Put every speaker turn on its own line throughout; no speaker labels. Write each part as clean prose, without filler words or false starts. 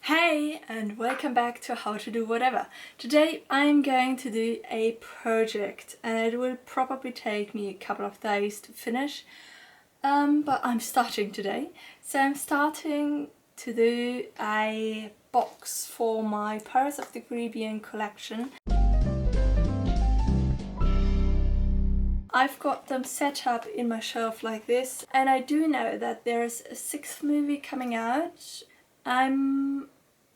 Hey, and welcome back to How to Do Whatever. Today I'm going to do a project and it will probably take me a couple of days to finish, but I'm starting today. So I'm starting to do a box for my Pirates of the Caribbean collection. I've got them set up in my shelf like this, and I do know that there's a 6th movie coming out. I'm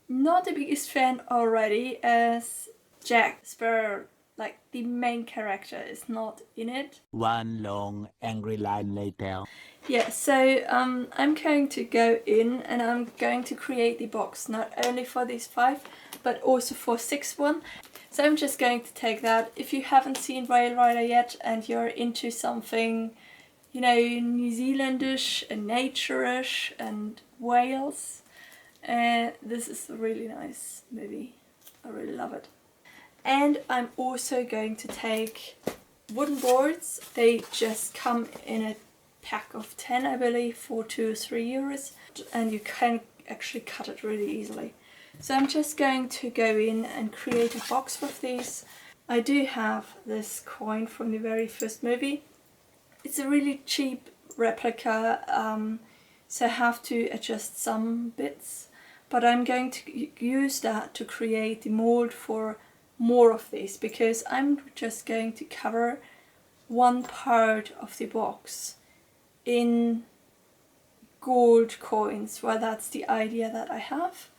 not the biggest fan already, as Jack Sparrow, like the main character, is not in it.
One long angry line later.
Yeah, so I'm going to go in and I'm going to create the box not only for these 5 but also for 6th one. So I'm just going to take that. If you haven't seen Whale Rider yet and you're into something, you know, New Zealandish and nature-ish and whales, this is a really nice movie. I really love it. And I'm also going to take wooden boards. They just come in a pack of 10, I believe, for 2 or 3 euros, and you can actually cut it really easily. So I'm just going to go in and create a box with these. I do have this coin from the very first movie. It's a really cheap replica, so I have to adjust some bits, but I'm going to use that to create the mold for more of these, because I'm just going to cover one part of the box in gold coins. Well, that's the idea that I have,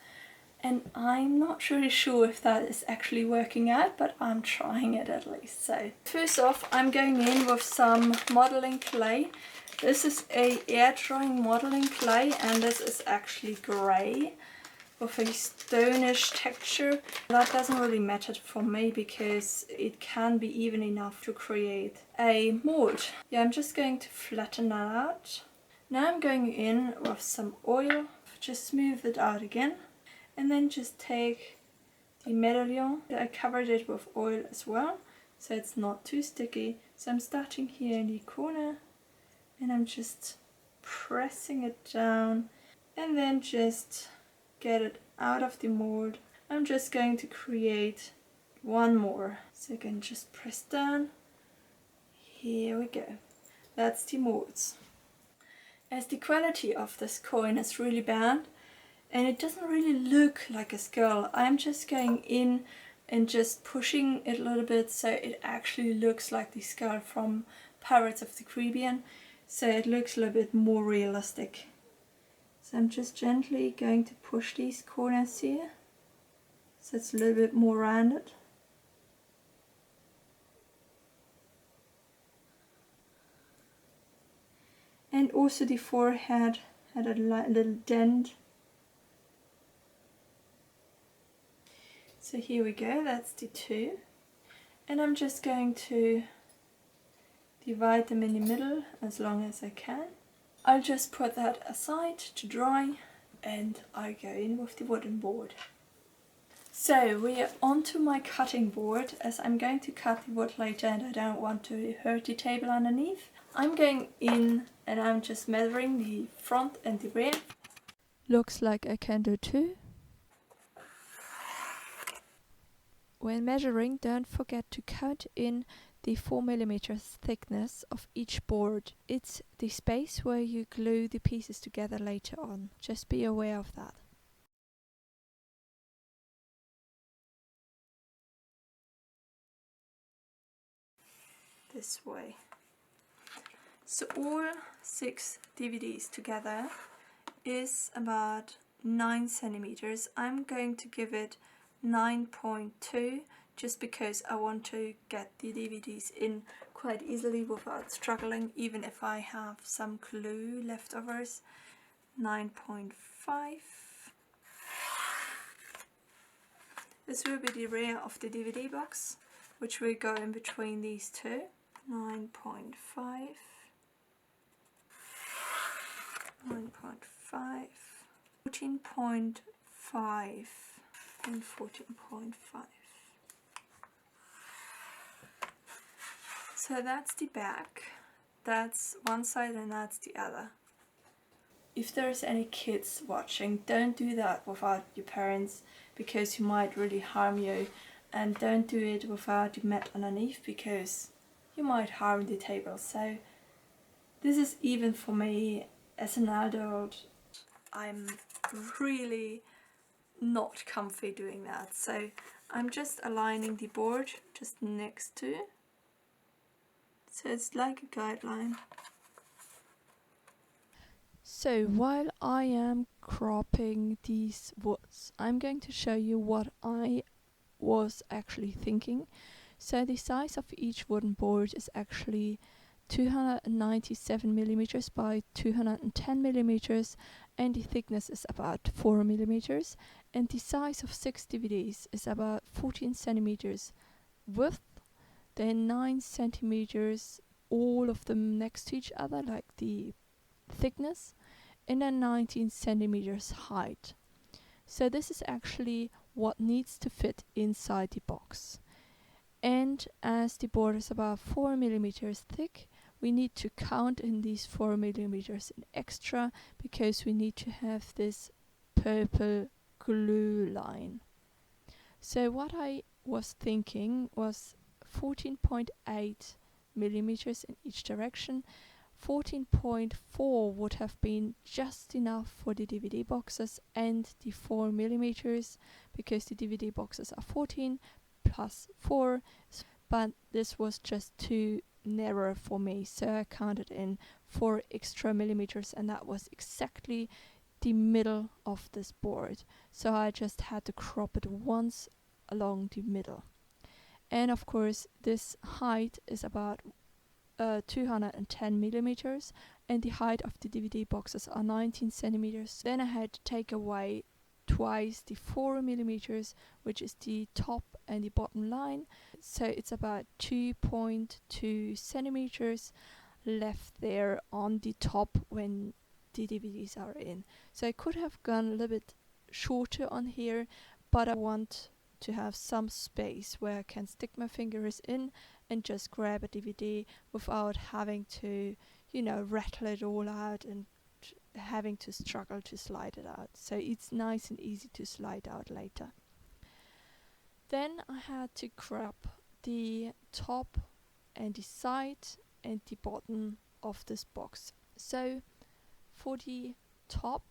and I'm not really sure if that is actually working out, but I'm trying it at least. So first off, I'm going in with some modeling clay. This is a air drying modeling clay, and this is actually grey with a stonish texture. That doesn't really matter for me because it can be even enough to create a mold. Yeah, I'm just going to flatten that out. Now I'm going in with some oil, just smooth it out again, and then just take the medallion. I covered it with oil as well, so it's not too sticky. So I'm starting here in the corner and I'm just pressing it down and then just get it out of the mold. I'm just going to create one more. So I can just press down. Here we go. That's the molds. As the quality of this coin is really bad and it doesn't really look like a skull, I'm just going in and just pushing it a little bit so it actually looks like the skull from Pirates of the Caribbean, so it looks a little bit more realistic. So I'm just gently going to push these corners here, so it's a little bit more rounded. And also the forehead had a little dent. So here we go, that's the 2. And I'm just going to divide them in the middle as long as I can. I'll just put that aside to dry and I go in with the wooden board. So we are onto my cutting board, as I'm going to cut the wood later and I don't want to hurt the table underneath. I'm going in and I'm just measuring the front and the rear. Looks like I can do 2. When measuring, don't forget to count in the 4mm thickness of each board. It's the space where you glue the pieces together later on. Just be aware of that. This way. So all 6 DVDs together is about 9 centimeters. I'm going to give it 9.2 just because I want to get the DVDs in quite easily without struggling, even if I have some glue leftovers. 9.5. This will be the rear of the DVD box, which will go in between these 2. 9.5. 9.5. 14.5 and 14.5. So that's the back, that's one side and that's the other. if there's any kids watching, don't do that without your parents, because you might really harm you. And don't do it without the mat underneath, because you might harm the table. So this is even for me as an adult. I'm really not comfy doing that. So I'm just aligning the board just next to it. So it's like a guideline. So while I am cropping these woods, I'm going to show you what I was actually thinking. So the size of each wooden board is actually 297 millimeters by 210 millimeters, and the thickness is about 4 millimeters, and the size of 6 DVDs is about 14 centimeters width, then 9 centimeters, all of them next to each other, like the thickness, and then 19 centimeters height. So this is actually what needs to fit inside the box. And as the board is about 4 millimeters thick, we need to count in these 4 millimeters in extra, because we need to have this purple glue line. So what I was thinking was 14.8 millimeters in each direction. 14.4 would have been just enough for the DVD boxes, and the 4 millimeters, because the DVD boxes are 14 plus 4, but this was just too narrow for me, so I counted in 4 extra millimeters, and that was exactly the middle of this board. So I just had to crop it once along the middle. And of course this height is about 210 millimeters, and the height of the DVD boxes are 19 centimeters. Then I had to take away twice the 4 millimeters, which is the top and the bottom line. So it's about 2.2 centimeters left there on the top when the DVDs are in. So I could have gone a little bit shorter on here, but I want to have some space where I can stick my fingers in and just grab a DVD without having to, rattle it all out and having to struggle to slide it out. So it's nice and easy to slide out later. Then I had to crop the top and the side and the bottom of this box. So for the top,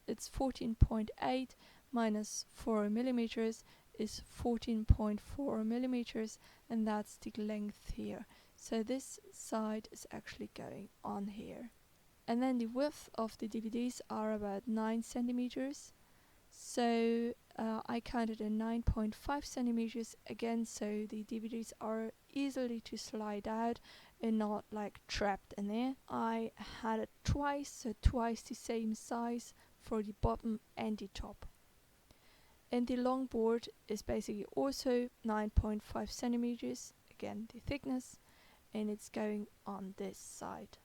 it's 14.8 minus 4 millimeters is 14.4 millimeters, and that's the length here. So this side is actually going on here. And then the width of the DVDs are about 9 centimeters. So I counted in 9.5 centimeters again, so the DVDs are easily to slide out and not like trapped in there. I had it twice, so twice the same size for the bottom and the top. And the long board is basically also 9.5 centimeters, again the thickness, and it's going on this side.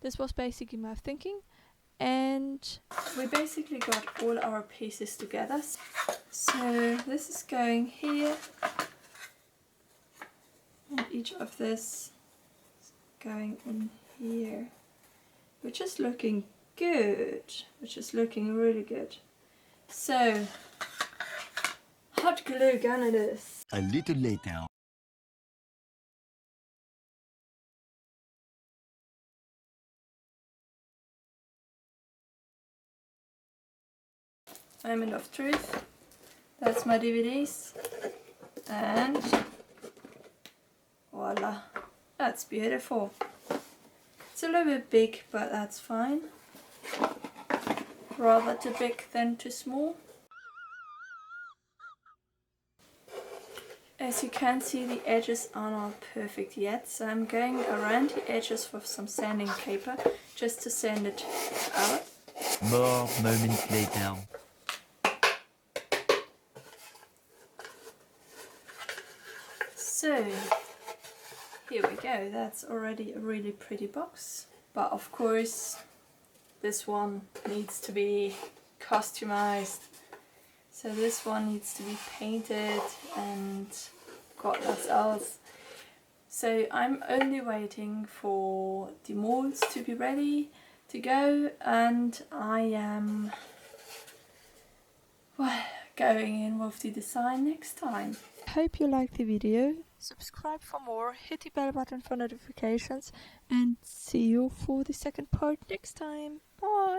This was basically my thinking, and we basically got all our pieces together. So this is going here, and each of this is going in here, which is looking good, which is looking really good. So hot glue gun it is.
A little later.
Moment of truth. That's my DVDs. And voila. That's beautiful. It's a little bit big, but that's fine. Rather too big than too small. As you can see, the edges are not perfect yet, so I'm going around the edges with some sanding paper just to sand it out.
More moments later.
So here we go, that's already a really pretty box. But of course this one needs to be customized. So this one needs to be painted and God knows else. So I'm only waiting for the molds to be ready, to go, and I am going in with the design next time. Hope you liked the video. Subscribe for more, hit the bell button for notifications, and see you for the second part next time. Bye!